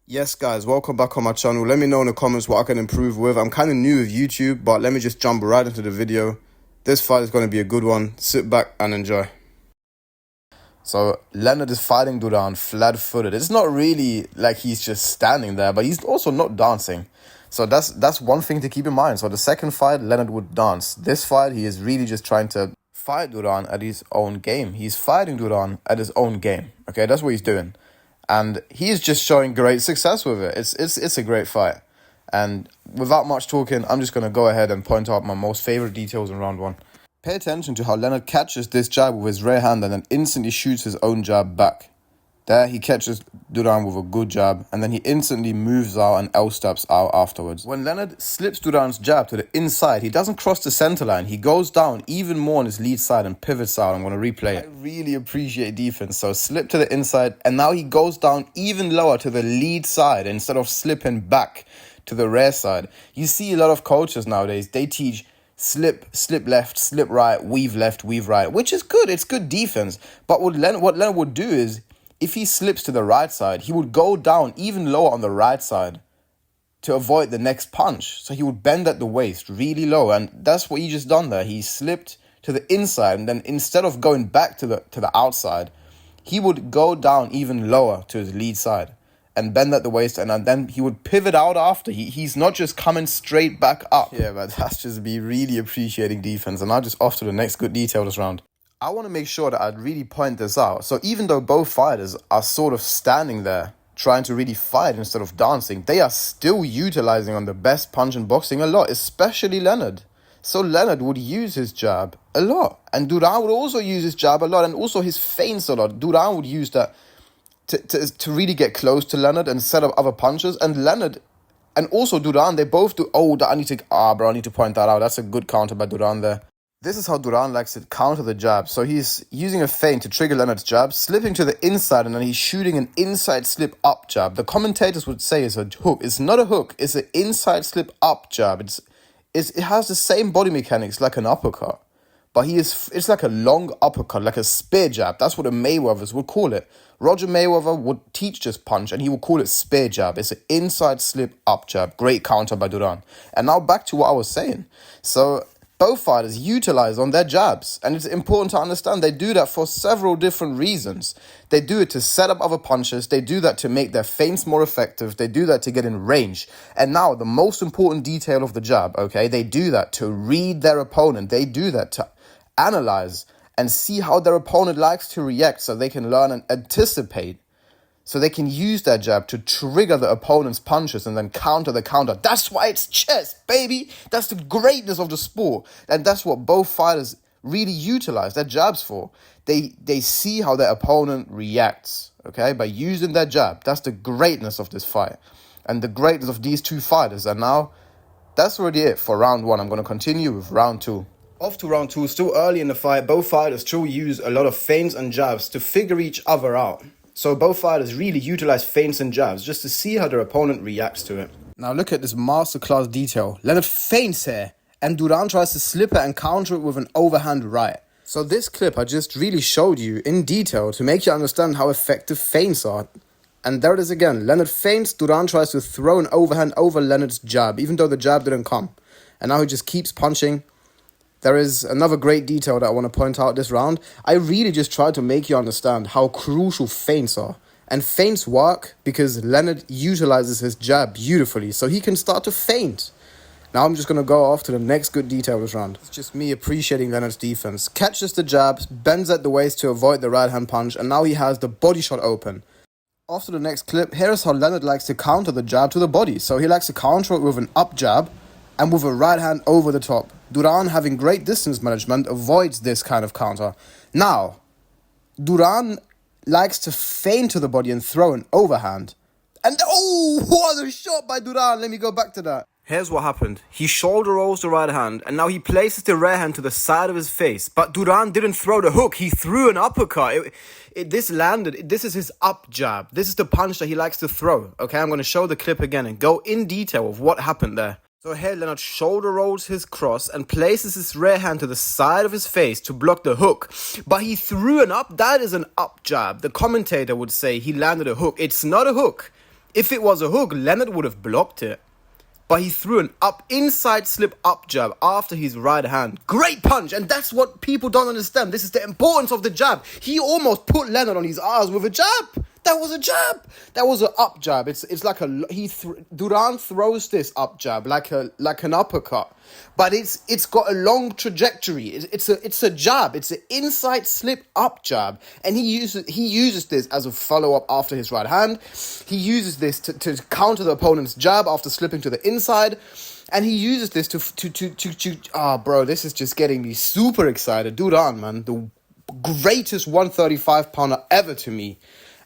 Yes, guys, welcome back on my channel. Let me know in the comments what I can improve with. I'm kind of new with YouTube, but let me just jump right into the video. This fight is going to be a good one. Sit back and enjoy. So, Leonard is fighting Duran flat-footed. It's not really like he's just standing there, but he's also not dancing. So that's one thing to keep in mind. So the second fight, Leonard would dance. This fight, he is really just trying to fight Duran at his own game. He's fighting Duran at his own game. Okay, that's what he's doing. And he's just showing great success with it. It's a great fight. And without much talking, I'm just going to go ahead and point out my most favorite details in round one. Pay attention to how Leonard catches this jab with his rear hand and then instantly shoots his own jab back. There, he catches Duran with a good jab, and then he instantly moves out and L-steps out afterwards. When Leonard slips Duran's jab to the inside, he doesn't cross the center line. He goes down even more on his lead side and pivots out. I'm going to replay it. I really appreciate defense. So slip to the inside, and now he goes down even lower to the lead side instead of slipping back to the rear side. You see a lot of coaches nowadays, they teach slip left, slip right, weave left, weave right, which is good. It's good defense. But what Leonard would do is, if he slips to the right side, he would go down even lower on the right side to avoid the next punch. So he would bend at the waist really low. And that's what he just done there. He slipped to the inside, and then instead of going back to the outside, he would go down even lower to his lead side and bend at the waist. And then he would pivot out after. He's not just coming straight back up. Yeah, but that's just me really appreciating defense. And now just off to the next good detail this round. I want to make sure that I really point this out. So even though both fighters are sort of standing there trying to really fight instead of dancing, they are still utilizing on the best punch in boxing a lot, especially Leonard. So Leonard would use his jab a lot. And Duran would also use his jab a lot and also his feints a lot. Duran would use that to really get close to Leonard and set up other punches. And Leonard and also Duran, they both do... I need to point that out. That's a good counter by Duran there. This is how Duran likes to counter the jab. So he's using a feint to trigger Leonard's jab, slipping to the inside, and then he's shooting an inside slip up jab. The commentators would say it's a hook. It's not a hook. It's an inside slip up jab. It has the same body mechanics like an uppercut. But it's like a long uppercut, like a spear jab. That's what the Mayweathers would call it. Roger Mayweather would teach this punch, and he would call it spear jab. It's an inside slip up jab. Great counter by Duran. And now back to what I was saying. So both fighters utilize on their jabs, and it's important to understand they do that for several different reasons. They do it to set up other punches, they do that to make their feints more effective, they do that to get in range. And now the most important detail of the jab, okay, they do that to read their opponent, they do that to analyze and see how their opponent likes to react so they can learn and anticipate. So they can use their jab to trigger the opponent's punches and then counter the counter. That's why it's chess, baby. That's the greatness of the sport. And that's what both fighters really utilize their jabs for. They see how their opponent reacts, okay, by using their jab. That's the greatness of this fight and the greatness of these two fighters. And now, that's already it for round one. I'm going to continue with round two. Off to round two, still early in the fight, both fighters still use a lot of feints and jabs to figure each other out. So both fighters really utilize feints and jabs just to see how their opponent reacts to it. Now look at this masterclass detail. Leonard feints here, and Duran tries to slip it and counter it with an overhand right. So this clip I just really showed you in detail to make you understand how effective feints are. And there it is again. Leonard feints, Duran tries to throw an overhand over Leonard's jab, even though the jab didn't come. And now he just keeps punching. There is another great detail that I want to point out this round. I really just tried to make you understand how crucial feints are. And feints work because Leonard utilizes his jab beautifully, so he can start to feint. Now I'm just going to go off to the next good detail this round. It's just me appreciating Leonard's defense. Catches the jabs, bends at the waist to avoid the right hand punch, and now he has the body shot open. After the next clip, here's how Leonard likes to counter the jab to the body. So he likes to counter it with an up jab and with a right hand over the top. Duran, having great distance management, avoids this kind of counter. Now, Duran likes to feint to the body and throw an overhand. And what a shot by Duran. Let me go back to that. Here's what happened. He shoulder rolls the right hand, and now he places the rear hand to the side of his face. But Duran didn't throw the hook. He threw an uppercut. This landed. This is his up jab. This is the punch that he likes to throw. Okay, I'm going to show the clip again and go in detail of what happened there. So here Leonard shoulder rolls his cross and places his rear hand to the side of his face to block the hook. But he threw an up. That is an up jab. The commentator would say he landed a hook. It's not a hook. If it was a hook, Leonard would have blocked it. But he threw an inside slip up jab after his right hand. Great punch, and that's what people don't understand. This is the importance of the jab. He almost put Leonard on his ass with a jab. That was a jab. That was an up jab. It's like Duran throws this up jab like an uppercut, but it's got a long trajectory. It's a jab. It's an inside slip up jab, and he uses this as a follow up after his right hand. He uses this to counter the opponent's jab after slipping to the inside. And he uses this to bro, this is just getting me super excited. Duran, man, the greatest 135-pounder ever to me.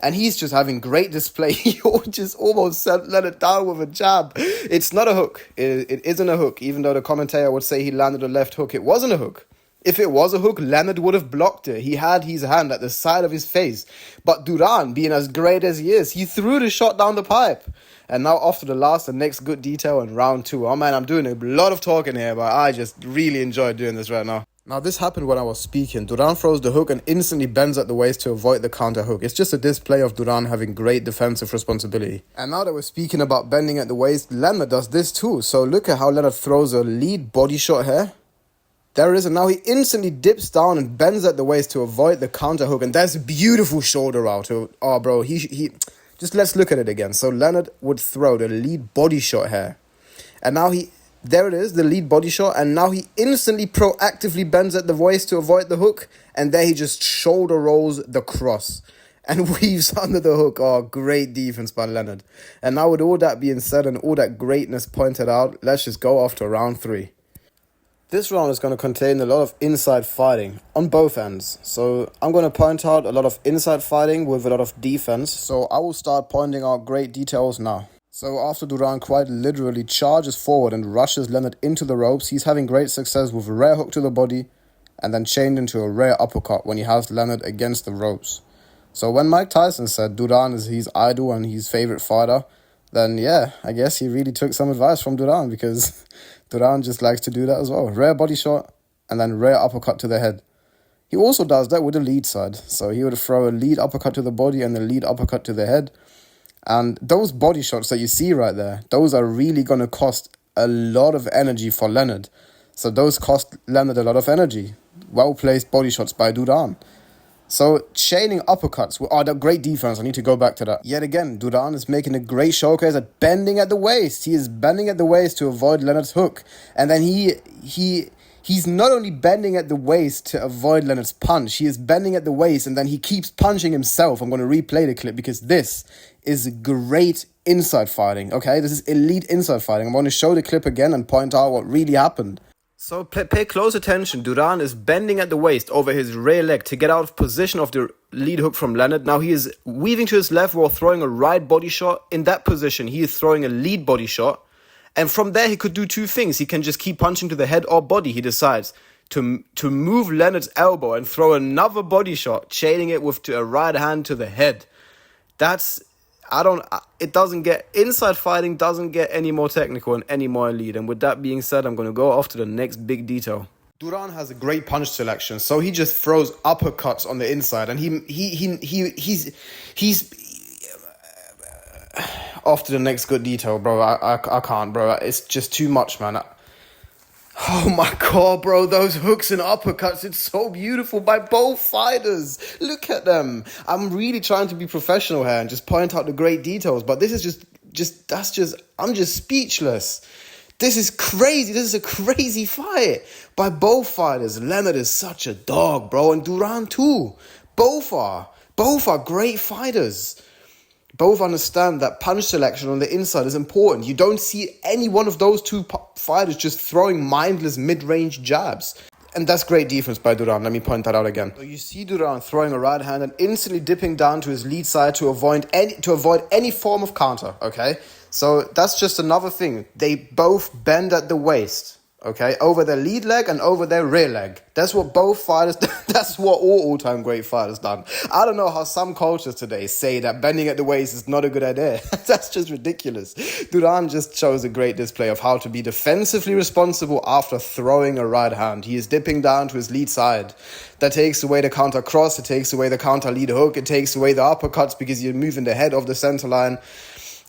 And he's just having great display. He just almost let it down with a jab. It's not a hook. It isn't a hook. Even though the commentator would say he landed a left hook, it wasn't a hook. If it was a hook, Leonard would have blocked it. He had his hand at the side of his face. But Duran, being as great as he is, he threw the shot down the pipe. And now off to the next good detail in round 2. Oh man, I'm doing a lot of talking here, but I just really enjoy doing this right now. Now, this happened when I was speaking. Duran throws the hook and instantly bends at the waist to avoid the counter hook. It's just a display of Duran having great defensive responsibility. And now that we're speaking about bending at the waist, Leonard does this too. So look at how Leonard throws a lead body shot here. There it is, and now he instantly dips down and bends at the waist to avoid the counter hook. And that's a beautiful shoulder out. Oh, bro, he just let's look at it again. So Leonard would throw the lead body shot here. And now there it is, the lead body shot, and now he instantly proactively bends at the waist to avoid the hook, and there he just shoulder rolls the cross and weaves under the hook. Oh, great defense by Leonard. And now with all that being said and all that greatness pointed out, let's just go off to round 3. This round is going to contain a lot of inside fighting on both ends. So I'm going to point out a lot of inside fighting with a lot of defense. So I will start pointing out great details now. So after Duran quite literally charges forward and rushes Leonard into the ropes, he's having great success with a rear hook to the body and then chained into a rear uppercut when he has Leonard against the ropes. So when Mike Tyson said Duran is his idol and his favorite fighter, then yeah, I guess he really took some advice from Duran, because Duran just likes to do that as well. Rear body shot and then rear uppercut to the head. He also does that with the lead side. So he would throw a lead uppercut to the body and the lead uppercut to the head. And those body shots that you see right there, those are really going to cost a lot of energy for Leonard. So those cost Leonard a lot of energy. Well-placed body shots by Duran. So chaining uppercuts, the great defense. I need to go back to that. Yet again, Duran is making a great showcase at bending at the waist. He is bending at the waist to avoid Leonard's hook. And then he's not only bending at the waist to avoid Leonard's punch, he is bending at the waist and then he keeps punching himself. I'm going to replay the clip because this is great inside fighting, okay? This is elite inside fighting. I'm going to show the clip again and point out what really happened. So pay close attention. Duran is bending at the waist over his rear leg to get out of position of the lead hook from Leonard. Now he is weaving to his left while throwing a right body shot. In that position, he is throwing a lead body shot. And from there, he could do two things. He can just keep punching to the head or body. He decides to move Leonard's elbow and throw another body shot, chaining it with a right hand to the head. Inside fighting doesn't get any more technical and any more elite. And with that being said, I'm going to go off to the next big detail. Duran has a great punch selection, so he just throws uppercuts on the inside, and he's off to the next good detail, bro. I can't, bro. It's just too much, man. Oh my god, bro, those hooks and uppercuts, it's so beautiful by both fighters. Look at them. I'm really trying to be professional here and just point out the great details, but this is I'm just speechless. This is crazy. This is a crazy fight by both fighters. Leonard is such a dog, bro, and Duran too. Both are great fighters. Both understand that punch selection on the inside is important. You don't see any one of those two fighters just throwing mindless mid-range jabs. And that's great defense by Duran. Let me point that out again. So you see Duran throwing a right hand and instantly dipping down to his lead side to avoid any form of counter, okay? So that's just another thing. They both bend at the waist, okay? Over their lead leg and over their rear leg. That's what both fighters, that's what all-time great fighters done. I don't know how some cultures today say that bending at the waist is not a good idea. That's just ridiculous. Duran just shows a great display of how to be defensively responsible after throwing a right hand. He is dipping down to his lead side. That takes away the counter cross, it takes away the counter lead hook, it takes away the uppercuts because you're moving the head of the center line.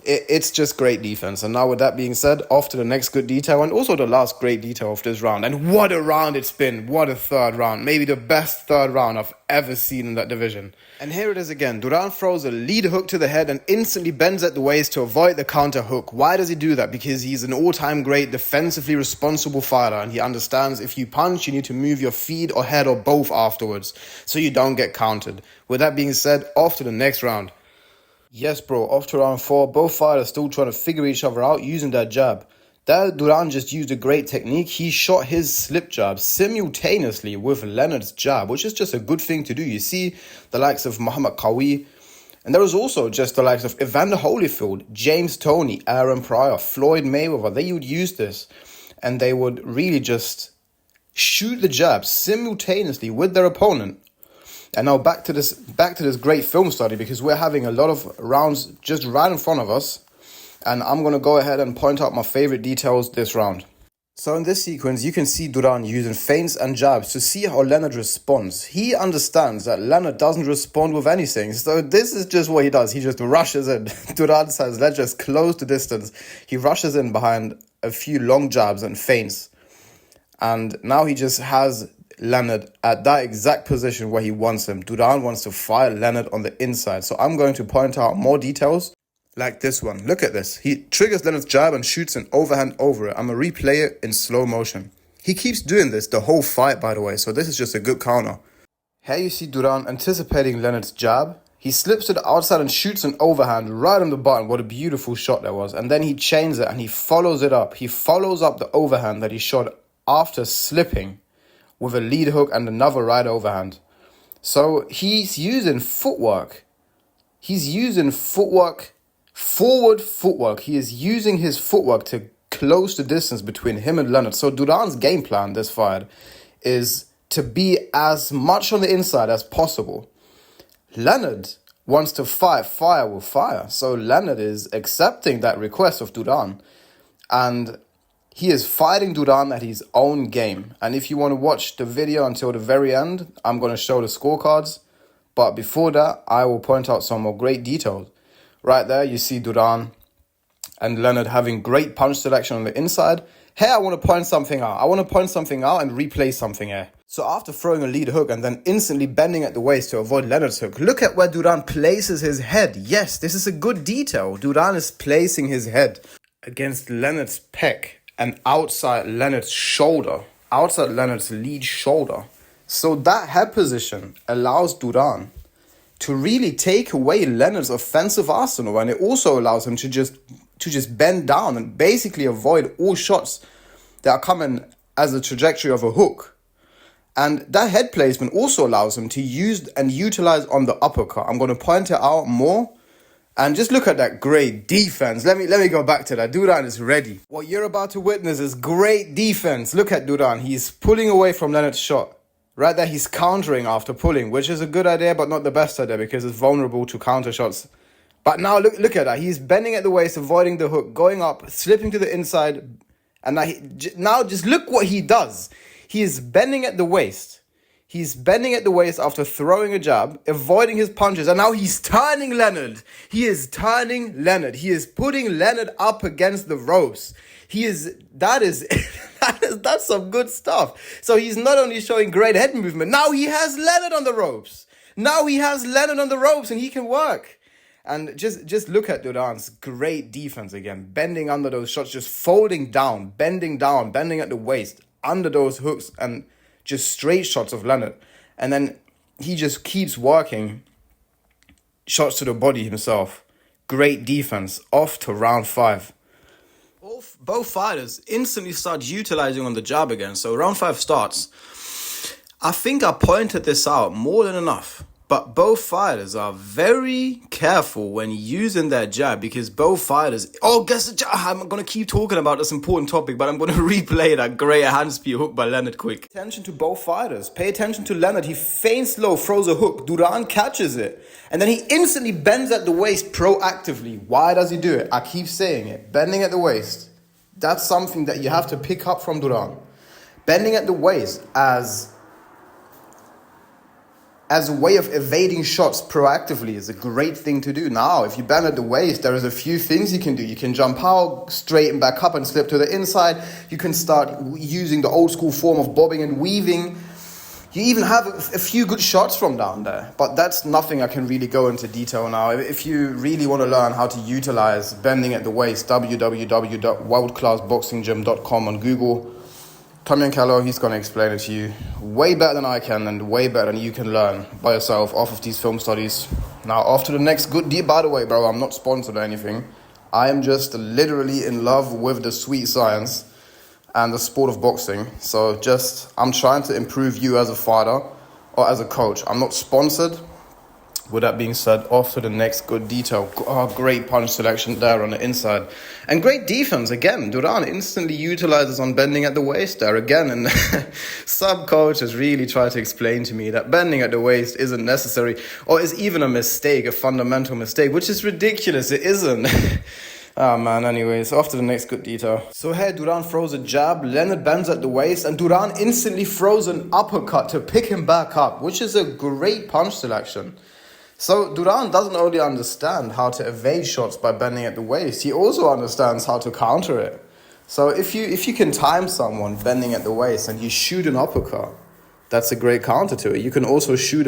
It's just great defense. And now with that being said, off to the next good detail and also the last great detail of this round. And what a round it's been. What a third round. Maybe the best third round I've ever seen in that division. And here it is again. Duran throws a lead hook to the head and instantly bends at the waist to avoid the counter hook. Why does he do that? Because he's an all-time great defensively responsible fighter, and he understands if you punch, you need to move your feet or head or both afterwards so you don't get countered. With that being said, off to the next round. Yes, bro, off to round 4. Both fighters still trying to figure each other out using their jab. There, Duran just used a great technique. He shot his slip jab simultaneously with Leonard's jab, which is just a good thing to do. You see the likes of Muhammad Qawi, and there was also just the likes of Evander Holyfield, James Toney, Aaron Pryor, Floyd Mayweather. They would use this, and they would really just shoot the jab simultaneously with their opponent. And now back to this great film study, because we're having a lot of rounds just right in front of us. And I'm going to go ahead and point out my favorite details this round. So in this sequence, you can see Duran using feints and jabs to see how Leonard responds. He understands that Leonard doesn't respond with anything. So this is just what he does. He just rushes in. Duran says, let's just close the distance. He rushes in behind a few long jabs and feints. And now he just has Leonard at that exact position where he wants him. Duran wants to fire Leonard on the inside. So I'm going to point out more details like this one. Look at this. He triggers Leonard's jab and shoots an overhand over it. I'm going to replay it in slow motion. He keeps doing this the whole fight, by the way. So this is just a good counter. Here you see Duran anticipating Leonard's jab. He slips to the outside and shoots an overhand right on the button. What a beautiful shot that was. And then he chains it and he follows it up. He follows up the overhand that he shot after slipping with a lead hook and another right overhand. So he's using footwork. He's using footwork, forward footwork. He is using his footwork to close the distance between him and Leonard. So Duran's game plan this fight is to be as much on the inside as possible. Leonard wants to fight fire with fire. So Leonard is accepting that request of Duran. And he is fighting Duran at his own game. And if you want to watch the video until the very end, I'm going to show the scorecards. But before that, I will point out some more great details. Right there, you see Duran and Leonard having great punch selection on the inside. Here, I want to point something out. I want to point something out and replay something here. So after throwing a lead hook and then instantly bending at the waist to avoid Leonard's hook, look at where Duran places his head. Yes, this is a good detail. Duran is placing his head against Leonard's pec and outside Leonard's shoulder, outside Leonard's lead shoulder. So that head position allows Duran to really take away Leonard's offensive arsenal, and it also allows him to just bend down and basically avoid all shots that are coming as a trajectory of a hook. And that head placement also allows him to use and utilize on the uppercut. I'm going to point it out more. And just look at that great defense. Let me go back to that. Duran is ready. What you're about to witness is great defense. Look at Duran. He's pulling away from Leonard's shot. Right there, he's countering after pulling, which is a good idea, but not the best idea because it's vulnerable to counter shots. But now look at that. He's bending at the waist, avoiding the hook, going up, slipping to the inside. And now just look what he does. He is bending at the waist. He's bending at the waist after throwing a jab, avoiding his punches, and now he's turning Leonard. He is turning Leonard. He is putting Leonard up against the ropes. That's some good stuff. So he's not only showing great head movement, now he has Leonard on the ropes. Now he has Leonard on the ropes and he can work. And just look at Duran's great defense again, bending under those shots, just folding down, bending at the waist, under those hooks, and just straight shots of Leonard. And then he just keeps working shots to the body himself. Great defense. Off to round 5. Both fighters instantly start utilizing on the jab again. So round 5 starts. I think I pointed this out more than enough. But both fighters are very careful when using their jab because both fighters... Oh, guess the jab. I'm going to keep talking about this important topic, but I'm going to replay that great hand spear hook by Leonard quick. Pay attention to both fighters. Pay attention to Leonard. He feints low, throws a hook. Duran catches it. And then he instantly bends at the waist proactively. Why does he do it? I keep saying it. Bending at the waist. That's something that you have to pick up from Duran. Bending at the waist as as a way of evading shots proactively is a great thing to do. Now, if you bend at the waist, there is a few things you can do. You can jump out, straighten back up and slip to the inside. You can start using the old school form of bobbing and weaving. You even have a few good shots from down there. But that's nothing I can really go into detail now. If you really want to learn how to utilize bending at the waist, www.worldclassboxinggym.com on Google. Tommy and Kello, he's going to explain it to you way better than I can and way better than you can learn by yourself off of these film studies. Now, off to the next good deed. By the way, bro, I'm not sponsored or anything. I am just literally in love with the sweet science and the sport of boxing. So I'm trying to improve you as a fighter or as a coach. I'm not sponsored. With that being said, off to the next good detail. Oh, great punch selection there on the inside. And great defense again. Duran instantly utilizes on bending at the waist there again. And sub-coach has really tried to explain to me that bending at the waist isn't necessary or is even a mistake, a fundamental mistake, which is ridiculous. It isn't. Oh man, anyways, off to the next good detail. So here Duran throws a jab, Leonard bends at the waist, and Duran instantly throws an uppercut to pick him back up, which is a great punch selection. So Duran doesn't only understand how to evade shots by bending at the waist, he also understands how to counter it. So if you can time someone bending at the waist and you shoot an uppercut, that's a great counter to it. You can also shoot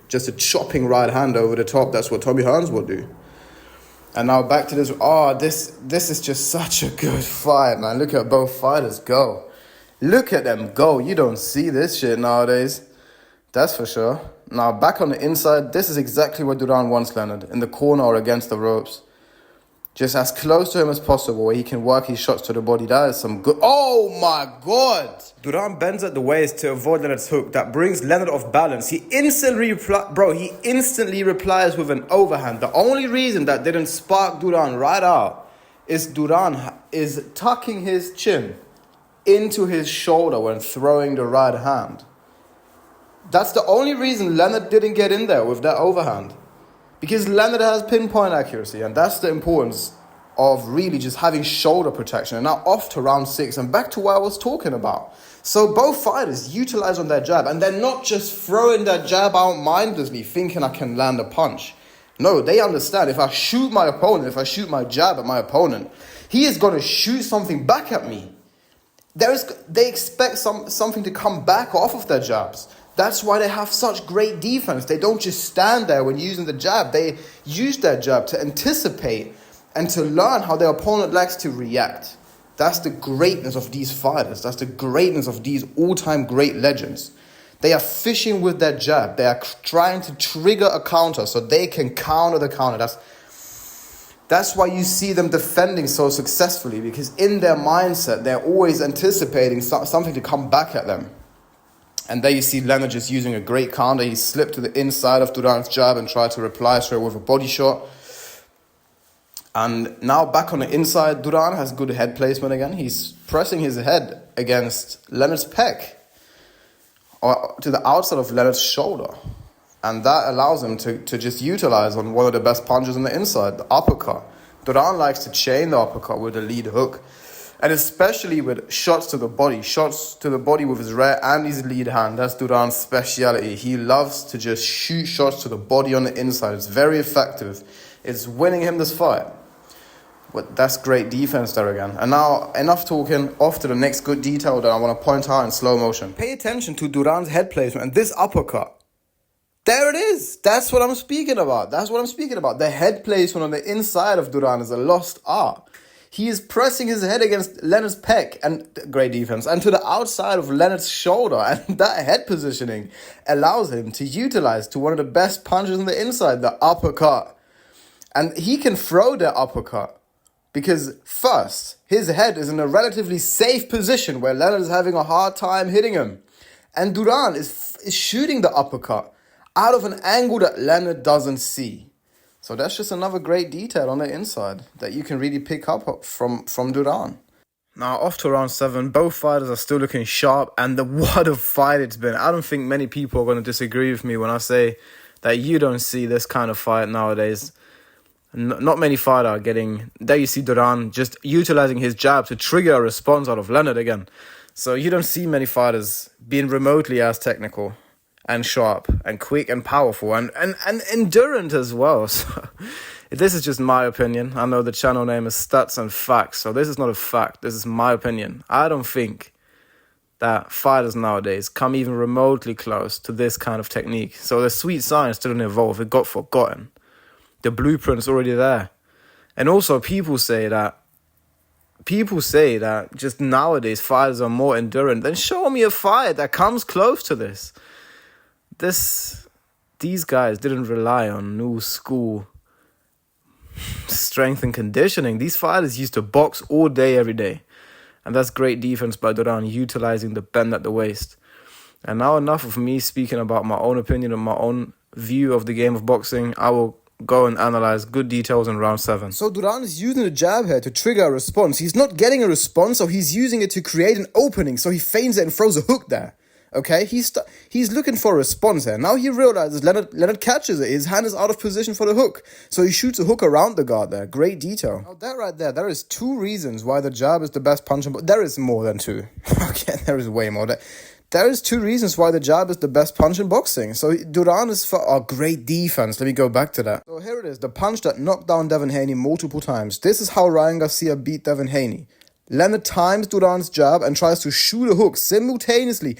just a chopping right hand over the top. That's what Tommy Hearns will do. And now back to this. Oh, this is just such a good fight, man. Look at both fighters go. Look at them go. You don't see this shit nowadays. That's for sure. Now, back on the inside, this is exactly what Duran wants, Leonard. In the corner or against the ropes. Just as close to him as possible where he can work his shots to the body. That is some good... Oh, my God! Duran bends at the waist to avoid Leonard's hook. That brings Leonard off balance. He instantly replies with an overhand. The only reason that didn't spark Duran right out is Duran is tucking his chin into his shoulder when throwing the right hand. That's the only reason Leonard didn't get in there with that overhand. Because Leonard has pinpoint accuracy, and that's the importance of really just having shoulder protection. And now off to round 6, and back to what I was talking about. So both fighters utilize on their jab, and they're not just throwing their jab out mindlessly, thinking I can land a punch. No, they understand if I shoot my opponent, if I shoot my jab at my opponent, he is going to shoot something back at me. They expect something to come back off of their jabs. That's why they have such great defense. They don't just stand there when using the jab. They use their jab to anticipate and to learn how their opponent likes to react. That's the greatness of these fighters. That's the greatness of these all-time great legends. They are fishing with their jab. They are trying to trigger a counter so they can counter the counter. That's why you see them defending so successfully, because in their mindset, they're always anticipating something to come back at them. And there you see Leonard just using a great counter. He slipped to the inside of Duran's jab and tried to reply straight with a body shot. And now back on the inside, Duran has good head placement again. He's pressing his head against Leonard's pec, or to the outside of Leonard's shoulder. And that allows him to just utilize on one of the best punches on the inside, the uppercut. Duran likes to chain the uppercut with the lead hook. And especially with shots to the body with his right and his lead hand. That's Duran's speciality. He loves to just shoot shots to the body on the inside. It's very effective. It's winning him this fight. But that's great defense there again. And now, enough talking, off to the next good detail that I want to point out in slow motion. Pay attention to Duran's head placement and this uppercut. There it is. That's what I'm speaking about. The head placement on the inside of Duran is a lost art. He is pressing his head against Leonard's pec, and great defense, and to the outside of Leonard's shoulder, and that head positioning allows him to utilize to one of the best punches on the inside, the uppercut. And he can throw that uppercut because first, his head is in a relatively safe position where Leonard is having a hard time hitting him. And Duran is shooting the uppercut out of an angle that Leonard doesn't see. So that's just another great detail on the inside that you can really pick up from Duran. Now, off to round 7, both fighters are still looking sharp, and what a fight it's been. I don't think many people are going to disagree with me when I say that you don't see this kind of fight nowadays. Not many fighters are getting... There you see Duran just utilizing his jab to trigger a response out of Leonard again. So you don't see many fighters being remotely as technical and sharp and quick and powerful and endurant as well. So this is just my opinion. I know the channel name is Stats and Facts, so this is not a fact. This is my opinion. I don't think that fighters nowadays come even remotely close to this kind of technique. So the sweet science didn't evolve. It got forgotten. The blueprint's already there. And also people say that just nowadays fighters are more endurant. Then show me a fight that comes close to this. These guys didn't rely on new school strength and conditioning. These fighters used to box all day, every day. And that's great defense by Duran, utilizing the bend at the waist. And now enough of me speaking about my own opinion and my own view of the game of boxing. I will go and analyze good details in round 7. So Duran is using the jab here to trigger a response. He's not getting a response, so he's using it to create an opening. So he feigns it and throws a hook there. Okay, he's looking for a response here. Now he realizes Leonard catches it. His hand is out of position for the hook. So he shoots a hook around the guard there. Great detail. Now that right there is 2 reasons why the jab is the best punch. There is more than 2. Okay, there is way more. There is 2 reasons why the jab is the best punch in boxing. So Duran is for great defense. Let me go back to that. So here it is, the punch that knocked down Devin Haney multiple times. This is how Ryan Garcia beat Devin Haney. Leonard times Duran's jab and tries to shoot a hook simultaneously.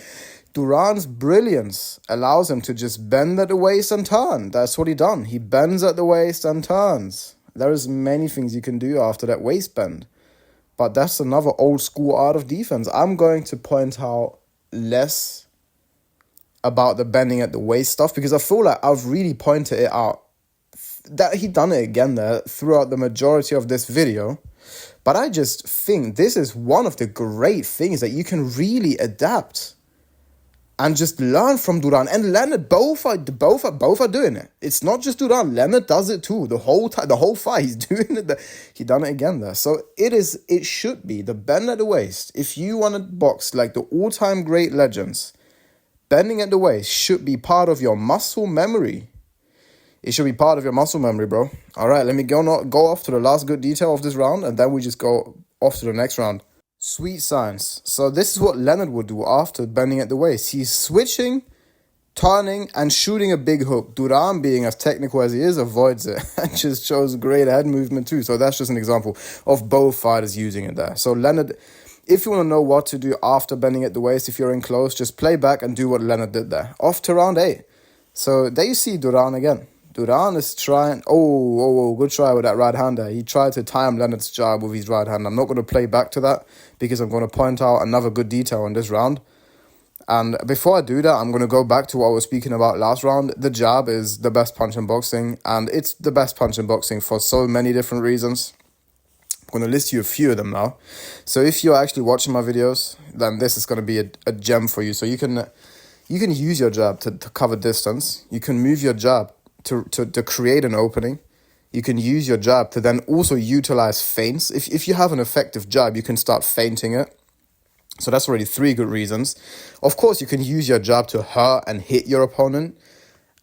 Duran's brilliance allows him to just bend at the waist and turn. That's what he done. He bends at the waist and turns. There is many things you can do after that waist bend. But that's another old school art of defense. I'm going to point out less about the bending at the waist stuff because I feel like I've really pointed it out. That he done it again there throughout the majority of this video. But I just think this is one of the great things that you can really adapt and just learn from Duran and Leonard. Both are doing it. It's not just Duran. Leonard does it too. The whole fight, he's doing it. He done it again there. So it should be the bend at the waist. If you want to box like the all-time great legends, bending at the waist should be part of your muscle memory. It should be part of your muscle memory, bro. All right, let me go off to the last good detail of this round, and then we just go off to the next round. Sweet science. So this is what Leonard would do after bending at the waist. He's switching, turning, and shooting a big hook. Duran, being as technical as he is, avoids it and just shows great head movement too. So that's just an example of both fighters using it there. So Leonard, if you want to know what to do after bending at the waist, if you're in close, just play back and do what Leonard did there. Off to round 8. So there you see Duran again. Duran is trying, good try with that right hander. He tried to time Leonard's jab with his right hand. I'm not going to play back to that because I'm going to point out another good detail in this round. And before I do that, I'm going to go back to what I was speaking about last round. The jab is the best punch in boxing, and it's the best punch in boxing for so many different reasons. I'm going to list you a few of them now. So if you're actually watching my videos, then this is going to be a gem for you. So you can use your jab to cover distance. You can move your jab to create an opening. You can use your jab to then also utilize feints. If you have an effective jab, you can start feinting it. So that's already 3 good reasons. Of course, you can use your jab to hurt and hit your opponent.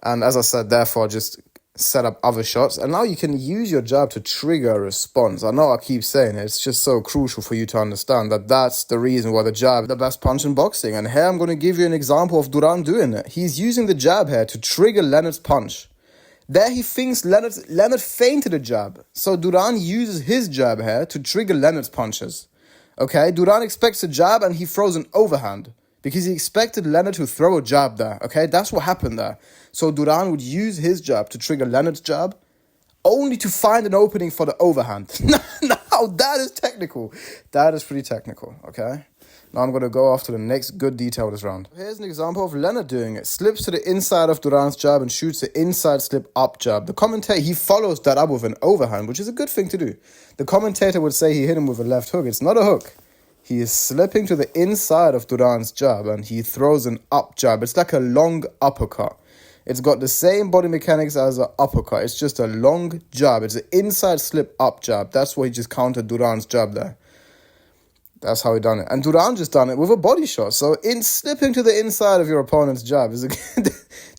And as I said, therefore, just set up other shots. And now you can use your jab to trigger a response. I know I keep saying it. It's just so crucial for you to understand that that's the reason why the jab is the best punch in boxing. And here I'm going to give you an example of Duran doing it. He's using the jab here to trigger Leonard's punch. There he thinks Leonard feinted a jab. So Duran uses his jab here to trigger Leonard's punches. Okay, Duran expects a jab and he throws an overhand because he expected Leonard to throw a jab there. Okay, that's what happened there. So Duran would use his jab to trigger Leonard's jab only to find an opening for the overhand. Now that is technical. That is pretty technical, okay? Now I'm going to go off to the next good detail of this round. Here's an example of Leonard doing it. Slips to the inside of Duran's jab and shoots the inside slip up jab. The commentator, he follows that up with an overhand, which is a good thing to do. The commentator would say he hit him with a left hook. It's not a hook. He is slipping to the inside of Duran's jab and he throws an up jab. It's like a long uppercut. It's got the same body mechanics as an uppercut. It's just a long jab. It's an inside slip up jab. That's why he just countered Duran's jab there. That's how he done it. And Duran just done it with a body shot. So in slipping to the inside of your opponent's jab,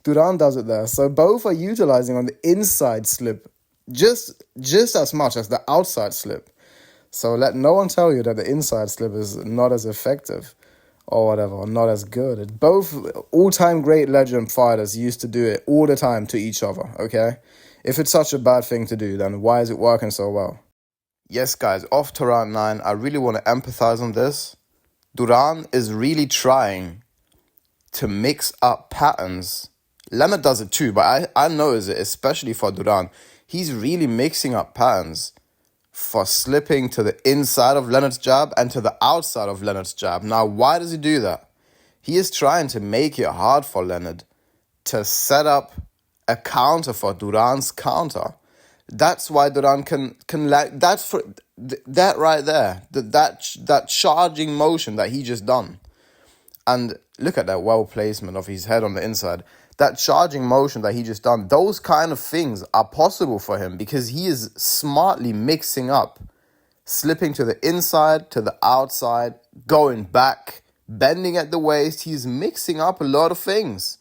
Duran does it there. So both are utilizing on the inside slip just as much as the outside slip. So let no one tell you that the inside slip is not as effective. or whatever, not as good. Both all-time great legend fighters used to do it all the time to each other, okay? If it's such a bad thing to do, then why is it working so well? Yes, guys, off to round 9, I really want to empathize on this. Duran is really trying to mix up patterns. Leonard does it too, but I notice it, especially for Duran. He's really mixing up patterns for slipping to the inside of Leonard's jab and to the outside of Leonard's jab. Now, why does he do that? He is trying to make it hard for Leonard to set up a counter for Duran's counter. That's why Duran can that's for that right there. That charging motion that he just done. And look at that well placement of his head on the inside. That charging motion that he just done, those kind of things are possible for him because he is smartly mixing up, slipping to the inside, to the outside, going back, bending at the waist. He's mixing up a lot of things.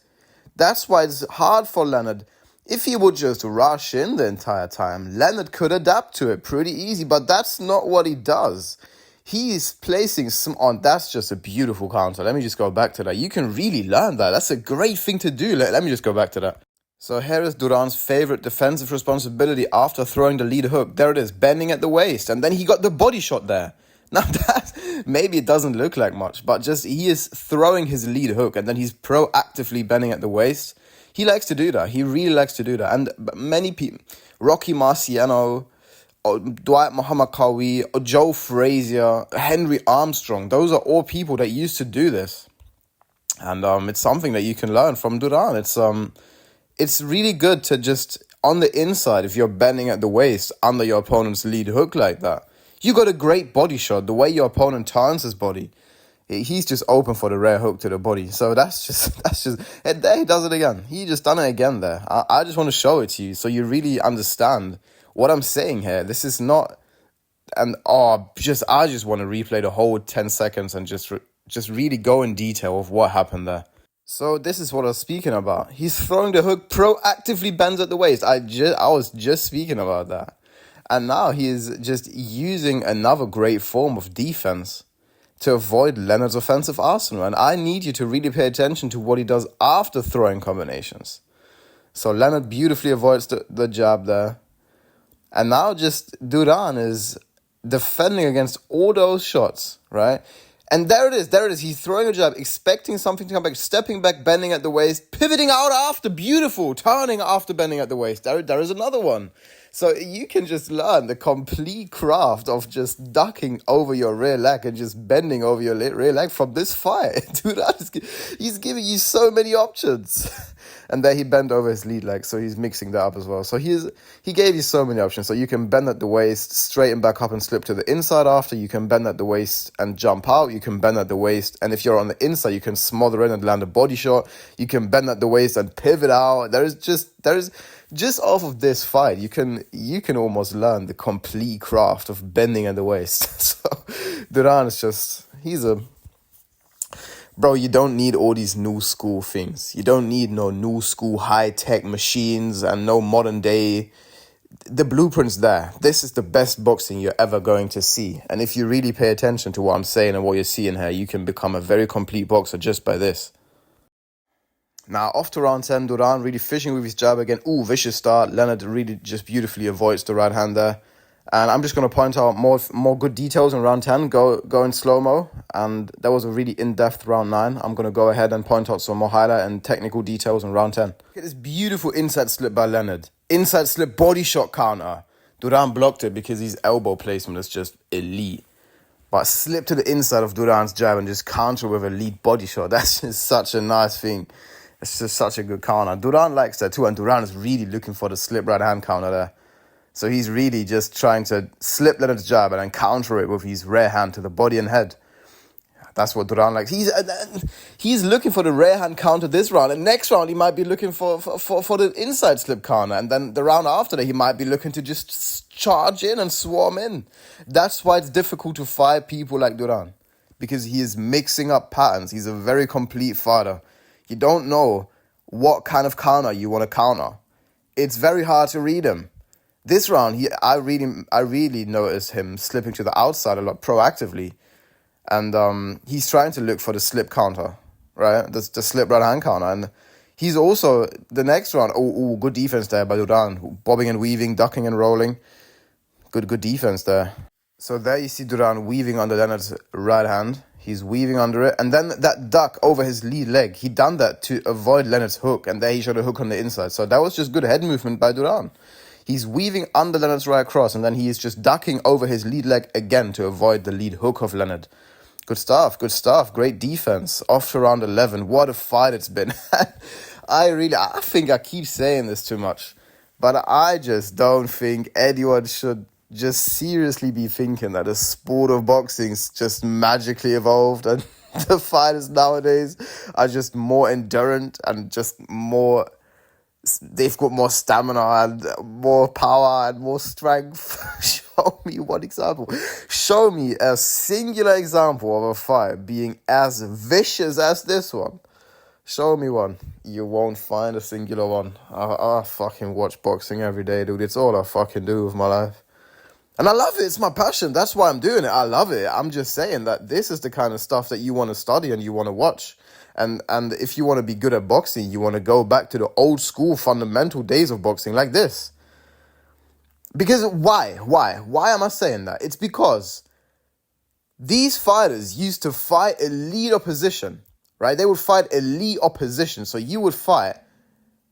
That's why it's hard for Leonard. If he would just rush in the entire time, Leonard could adapt to it pretty easy, but that's not what he does. He's placing some on. That's just a beautiful counter. Let me just go back to that. You can really learn that. That's a great thing to do. Let me just go back to that. So here is Duran's favorite defensive responsibility after throwing the lead hook. There it is, bending at the waist. And then he got the body shot there. Now that, maybe it doesn't look like much, but just he is throwing his lead hook and then he's proactively bending at the waist. He likes to do that. He really likes to do that. And many people, Rocky Marciano, or Dwight Muhammad Qawi, or Joe Frazier, Henry Armstrong, those are all people that used to do this. And it's something that you can learn from Duran. It's really good to just, on the inside, if you're bending at the waist under your opponent's lead hook like that, you got a great body shot. The way your opponent turns his body, he's just open for the rear hook to the body. So that's just, and there he does it again. He just done it again there. I just want to show it to you so you really understand what I'm saying here. This is not, and I just want to replay the whole 10 seconds and just really go in detail of what happened there. So this is what I was speaking about. He's throwing the hook, proactively bends at the waist. I was just speaking about that. And now he is just using another great form of defense to avoid Leonard's offensive arsenal. And I need you to really pay attention to what he does after throwing combinations. So Leonard beautifully avoids the jab there. And now just Duran is defending against all those shots, right? And there it is. He's throwing a jab, expecting something to come back, stepping back, bending at the waist, pivoting out after, beautiful, turning after bending at the waist. There is another one. So you can just learn the complete craft of just ducking over your rear leg and just bending over your rear leg from this fight. Dude, he's giving you so many options. And then he bent over his lead leg, so he's mixing that up as well. So he gave you so many options. So you can bend at the waist, straighten back up and slip to the inside after. You can bend at the waist and jump out. You can bend at the waist. And if you're on the inside, you can smother in and land a body shot. You can bend at the waist and pivot out. There is just off of this fight, you can almost learn the complete craft of bending at the waist. So Duran is just, bro, you don't need all these new school things. You don't need no new school high-tech machines and no modern day. The blueprint's there. This is the best boxing you're ever going to see. And if you really pay attention to what I'm saying and what you're seeing here, you can become a very complete boxer just by this. Now, off to round 10, Duran really fishing with his jab again. Ooh, vicious start. Leonard really just beautifully avoids the right hand there. And I'm just going to point out more good details in round 10. Go in slow-mo. And that was a really in-depth round 9. I'm going to go ahead and point out some more highlight and technical details in round 10. Look at this beautiful inside slip by Leonard. Inside slip body shot counter. Duran blocked it because his elbow placement is just elite. But slip to the inside of Duran's jab and just counter with a lead body shot. That's just such a nice thing. It's just such a good counter. Duran likes that too, and Duran is really looking for the slip right hand counter there. So he's really just trying to slip Leonard's jab and then counter it with his rear hand to the body and head. That's what Duran likes. He's looking for the rear hand counter this round, and next round he might be looking for the inside slip counter, and then the round after that he might be looking to just charge in and swarm in. That's why it's difficult to fight people like Duran, because he is mixing up patterns. He's a very complete fighter. You don't know what kind of counter you want to counter. It's very hard to read him. This round, I really noticed him slipping to the outside a lot proactively. And he's trying to look for the slip counter, right? The slip right hand counter. And he's also, the next round, good defense there by Duran. Bobbing and weaving, ducking and rolling. Good defense there. So there you see Duran weaving under Leonard's right hand. He's weaving under it. And then that duck over his lead leg, he done that to avoid Leonard's hook. And there he shot a hook on the inside. So that was just good head movement by Duran. He's weaving under Leonard's right cross. And then he is just ducking over his lead leg again to avoid the lead hook of Leonard. Good stuff. Great defense. Off to round 11. What a fight it's been. I think I keep saying this too much. But I just don't think anyone should just seriously be thinking that the sport of boxing's just magically evolved and the fighters nowadays are just more endurant and just more, they've got more stamina and more power and more strength. Show me one example. Show me a singular example of a fight being as vicious as this one. Show me one. You won't find a singular one. I fucking watch boxing every day, dude. It's all I fucking do with my life. And I love it. It's my passion. That's why I'm doing it. I love it. I'm just saying that this is the kind of stuff that you want to study and you want to watch. And if you want to be good at boxing, you want to go back to the old school fundamental days of boxing like this. Because why? Why am I saying that? It's because these fighters used to fight elite opposition, right? They would fight elite opposition. So you would fight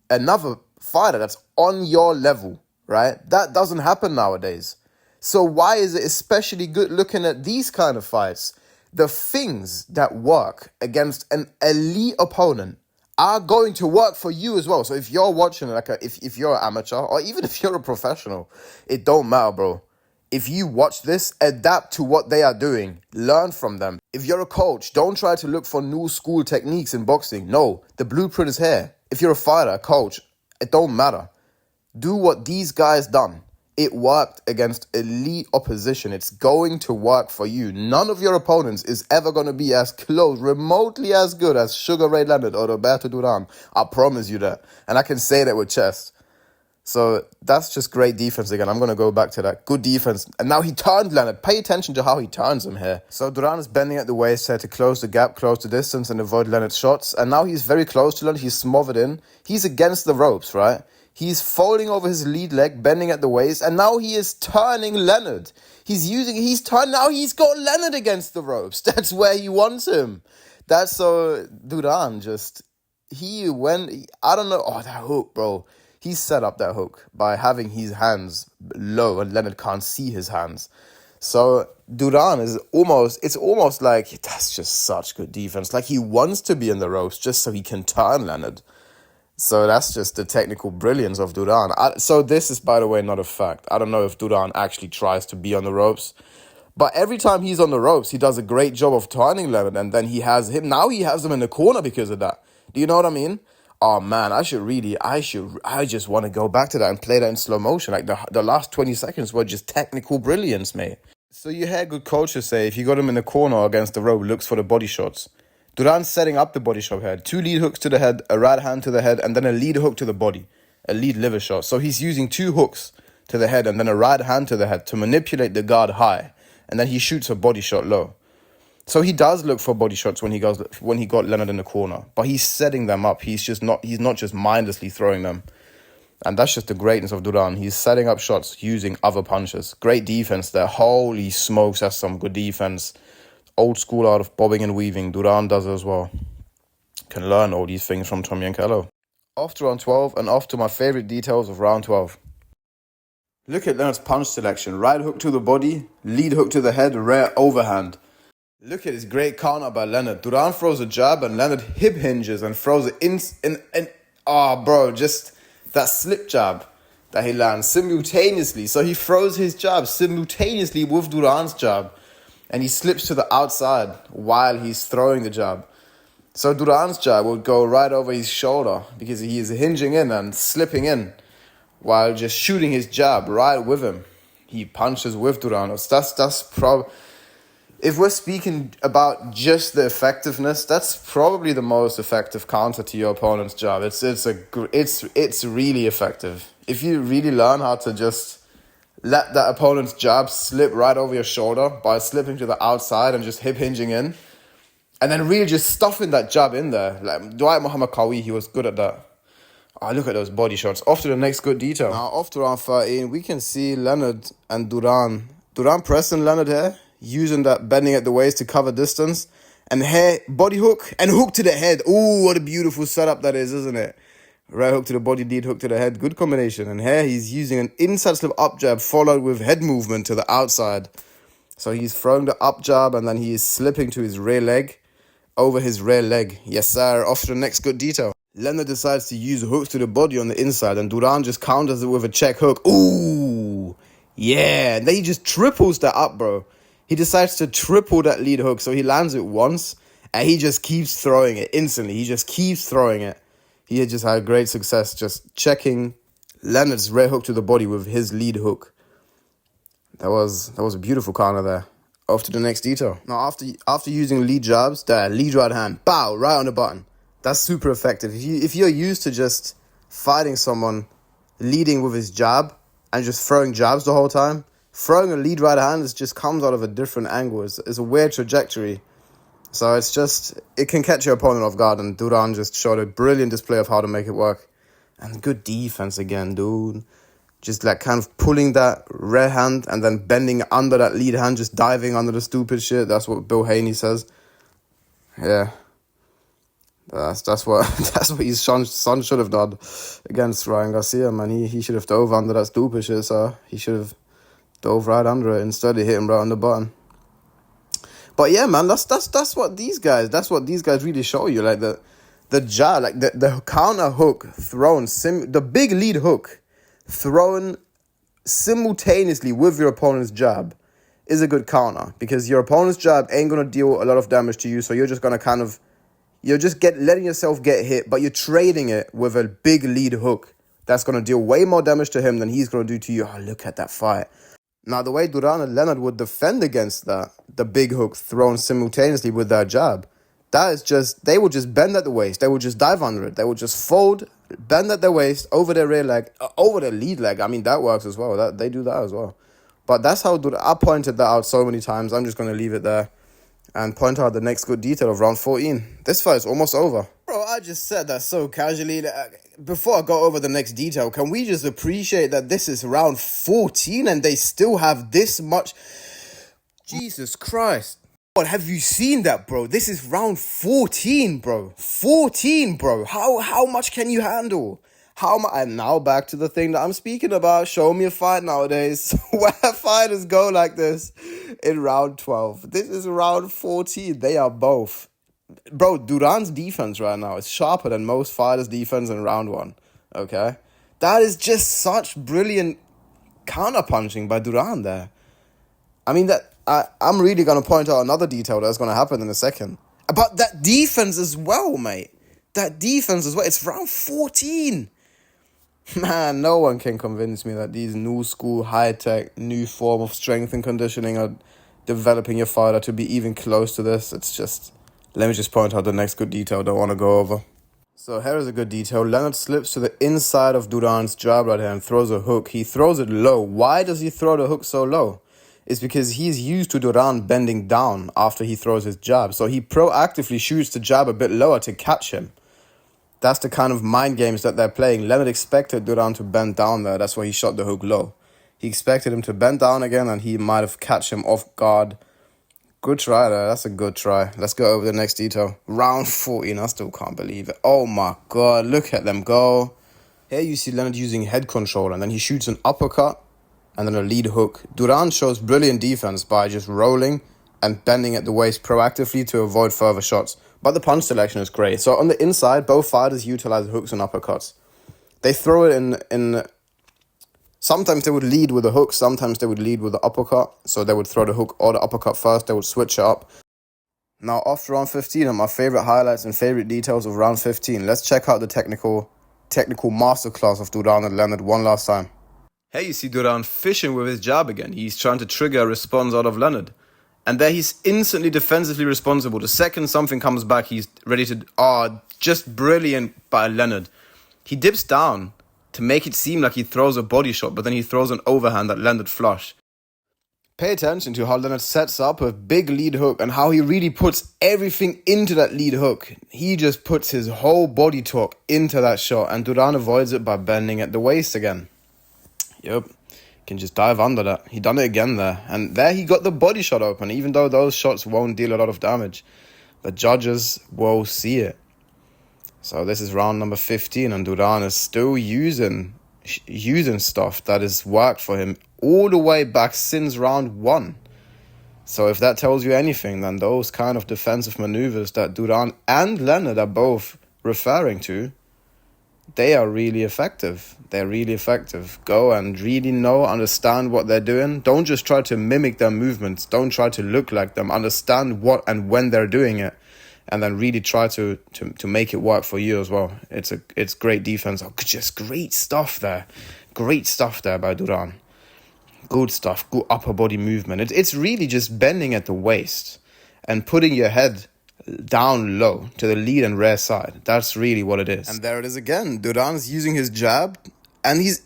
another fighter that's on your level, right? That doesn't happen nowadays. So why is it especially good looking at these kind of fights? The things that work against an elite opponent are going to work for you as well. So if you're watching, if you're an amateur or even if you're a professional, it don't matter, bro. If you watch this, adapt to what they are doing. Learn from them. If you're a coach, don't try to look for new school techniques in boxing. No, the blueprint is here. If you're a fighter, a coach, it don't matter. Do what these guys done. It worked against elite opposition. It's going to work for you. None of your opponents is ever going to be as close, remotely as good as Sugar Ray Leonard or Roberto Duran. I promise you that. And I can say that with chest. So that's just great defense again. I'm going to go back to that. Good defense. And now he turned Leonard. Pay attention to how he turns him here. So Duran is bending at the waist here to close the gap, close the distance and avoid Leonard's shots. And now he's very close to Leonard. He's smothered in. He's against the ropes, right? He's folding over his lead leg, bending at the waist, and now he is turning Leonard. Now he's got Leonard against the ropes. That's where he wants him. That's so Duran I don't know. Oh, that hook, bro. He set up that hook by having his hands low and Leonard can't see his hands. So Duran it's almost like, that's just such good defense. Like he wants to be in the ropes just so he can turn Leonard. So that's just the technical brilliance of Duran. So this is, by the way, not a fact. I don't know if Duran actually tries to be on the ropes. But every time he's on the ropes, he does a great job of turning Leonard. And then he has him. Now he has him in the corner because of that. Do you know what I mean? Oh, man, I just want to go back to that and play that in slow motion. Like the last 20 seconds were just technical brilliance, mate. So you hear good coaches say, if you got him in the corner against the rope, looks for the body shots. Duran's setting up the body shot here. 2 lead hooks to the head, a right hand to the head, and then a lead hook to the body. A lead liver shot. So he's using 2 hooks to the head and then a right hand to the head to manipulate the guard high. And then he shoots a body shot low. So he does look for body shots when he got Leonard in the corner. But he's setting them up. He's not just mindlessly throwing them. And that's just the greatness of Duran. He's setting up shots using other punches. Great defense there. Holy smokes, that's some good defense. Old school art of bobbing and weaving. Duran does it as well. Can learn all these things from Tommy and Kello. Off to round 12 and off to my favorite details of round 12. Look at Leonard's punch selection. Right hook to the body, lead hook to the head, rare overhand. Look at his great counter by Leonard. Duran throws a jab and Leonard hip hinges and throws it in just that slip jab that he lands simultaneously. So he throws his jab simultaneously with Duran's jab. And he slips to the outside while he's throwing the jab. So Duran's jab would go right over his shoulder because he is hinging in and slipping in while just shooting his jab right with him. He punches with Duran. If we're speaking about just the effectiveness, that's probably the most effective counter to your opponent's jab. It's really effective. If you really learn how to just let that opponent's jab slip right over your shoulder by slipping to the outside and just hip hinging in. And then really just stuffing that jab in there. Like Dwight Muhammad Qawi, he was good at that. Oh, look at those body shots. Off to the next good detail. Now, off to round 13, we can see Leonard and Duran. Duran pressing Leonard here, using that bending at the waist to cover distance. And here, body hook and hook to the head. Ooh, what a beautiful setup that is, isn't it? Right hook to the body, lead hook to the head. Good combination. And here he's using an inside slip up jab followed with head movement to the outside. So he's throwing the up jab and then he is slipping to his rear leg over his rear leg. Yes, sir. Off to the next good detail. Leonard decides to use hooks to the body on the inside and Duran just counters it with a check hook. Ooh, yeah. And then he just triples that up, bro. He decides to triple that lead hook. So he lands it once and he just keeps throwing it instantly. He just keeps throwing it. He had just had great success just checking Leonard's rear hook to the body with his lead hook. That was a beautiful counter there. Off to the next detail. Now, after using lead jabs, there, lead right hand, bow, right on the button. That's super effective. If you're used to just fighting someone leading with his jab and just throwing jabs the whole time, throwing a lead right hand just comes out of a different angle. It's a weird trajectory. So it can catch your opponent off guard, and Duran just showed a brilliant display of how to make it work. And good defense again, dude. Just like kind of pulling that rear hand and then bending under that lead hand, just diving under the stupid shit. That's what Bill Haney says. Yeah. That's what his son should have done against Ryan Garcia, man. He should have dove under that stupid shit, so he should have dove right under it. Instead, he hit him right on the button. But yeah, man, that's what these guys really show you. Like the jab, like the counter hook thrown, the big lead hook thrown simultaneously with your opponent's jab is a good counter, because your opponent's jab ain't gonna deal a lot of damage to you, so you're just gonna letting yourself get hit, but you're trading it with a big lead hook that's gonna deal way more damage to him than he's gonna do to you. Oh, look at that fight. Now, the way Duran and Leonard would defend against that, the big hook thrown simultaneously with their jab, that is just, they would just bend at the waist. They would just dive under it. They would just fold, bend at their waist, over their rear leg, over their lead leg. I mean, that works as well. They do that as well. But that's how I pointed that out so many times. I'm just going to leave it there and point out the next good detail of round 14. This fight is almost over. Bro, I just said that so casually. Before I go over the next detail, can we just appreciate that this is round 14 and they still have this much? Jesus Christ. What, have you seen that, bro? This is round 14, bro. 14, bro. How much can you handle? And now back to the thing that I'm speaking about. Show me a fight nowadays where fighters go like this in round 12. This is round 14. They are both. Bro, Duran's defense right now is sharper than most fighters' defense in round 1. Okay? That is just such brilliant counterpunching by Duran there. I mean, I'm really going to point out another detail that's going to happen in a second. But that defense as well, mate. That defense as well. It's round 14. Man, no one can convince me that these new school, high-tech, new form of strength and conditioning are developing your fighter to be even close to this. It's just... Let me just point out the next good detail that I want to go over. So here is a good detail. Leonard slips to the inside of Duran's jab right here and throws a hook. He throws it low. Why does he throw the hook so low? It's because he's used to Duran bending down after he throws his jab. So he proactively shoots the jab a bit lower to catch him. That's the kind of mind games that they're playing. Leonard expected Duran to bend down there. That's why he shot the hook low. He expected him to bend down again and he might have catch him off guard. Good try there. That's a good try. Let's go over the next detail. Round 14. I still can't believe it. Oh my God. Look at them go. Here you see Leonard using head control and then he shoots an uppercut and then a lead hook. Duran shows brilliant defense by just rolling and bending at the waist proactively to avoid further shots. But the punch selection is great. So on the inside, both fighters utilize hooks and uppercuts. They throw it in sometimes they would lead with a hook, sometimes they would lead with the uppercut. So they would throw the hook or the uppercut first, they would switch it up. Now after round 15 are my favorite highlights and favorite details of round 15. Let's check out the technical masterclass of Duran and Leonard one last time. Here you see Duran fishing with his jab again. He's trying to trigger a response out of Leonard. And there he's instantly defensively responsible. The second something comes back, he's ready to... just brilliant by Leonard. He dips down to make it seem like he throws a body shot, but then he throws an overhand that landed flush. Pay attention to how Leonard sets up a big lead hook and how he really puts everything into that lead hook. He just puts his whole body torque into that shot, and Duran avoids it by bending at the waist again. Yep, can just dive under that. He done it again there, and there he got the body shot open, even though those shots won't deal a lot of damage. The judges will see it. So this is round number 15, and Duran is still using stuff that has worked for him all the way back since round 1. So if that tells you anything, then those kind of defensive maneuvers that Duran and Leonard are both referring to, they are really effective. They're really effective. Go and really understand what they're doing. Don't just try to mimic their movements. Don't try to look like them. Understand what and when they're doing it, and then really try to make it work for you as well. It's great defense. Oh, just great stuff there. Great stuff there by Duran. Good stuff. Good upper body movement. It's really just bending at the waist and putting your head down low to the lead and rear side. That's really what it is. And there it is again. Duran's using his jab, and he's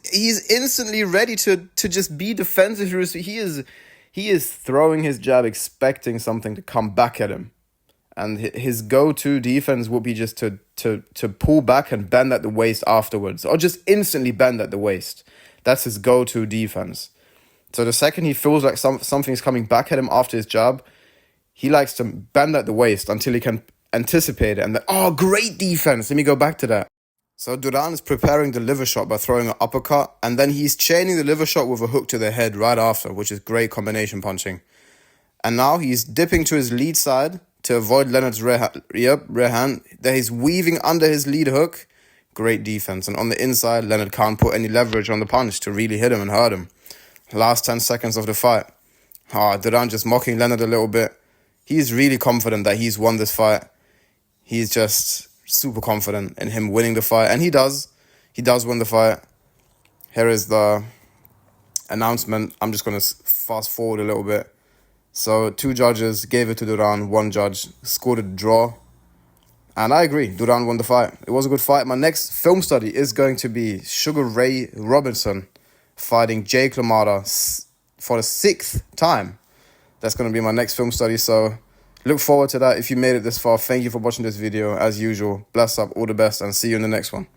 instantly ready to just be defensive. He is throwing his jab, expecting something to come back at him. And his go-to defense would be just to pull back and bend at the waist afterwards, or just instantly bend at the waist. That's his go-to defense. So the second he feels like something's coming back at him after his jab, he likes to bend at the waist until he can anticipate it. And then, oh, great defense. Let me go back to that. So Duran is preparing the liver shot by throwing an uppercut, and then he's chaining the liver shot with a hook to the head right after, which is great combination punching. And now he's dipping to his lead side to avoid Leonard's rear hand. There he's weaving under his lead hook. Great defense. And on the inside, Leonard can't put any leverage on the punch to really hit him and hurt him. Last 10 seconds of the fight. Duran just mocking Leonard a little bit. He's really confident that he's won this fight. He's just super confident in him winning the fight. And he does. He does win the fight. Here is the announcement. I'm just going to fast forward a little bit. So 2 judges gave it to Duran. 1 judge scored a draw. And I agree. Duran won the fight. It was a good fight. My next film study is going to be Sugar Ray Robinson fighting Jake LaMotta for the 6th time. That's going to be my next film study, so look forward to that. If you made it this far, thank you for watching this video. As usual, bless up, all the best, and see you in the next one.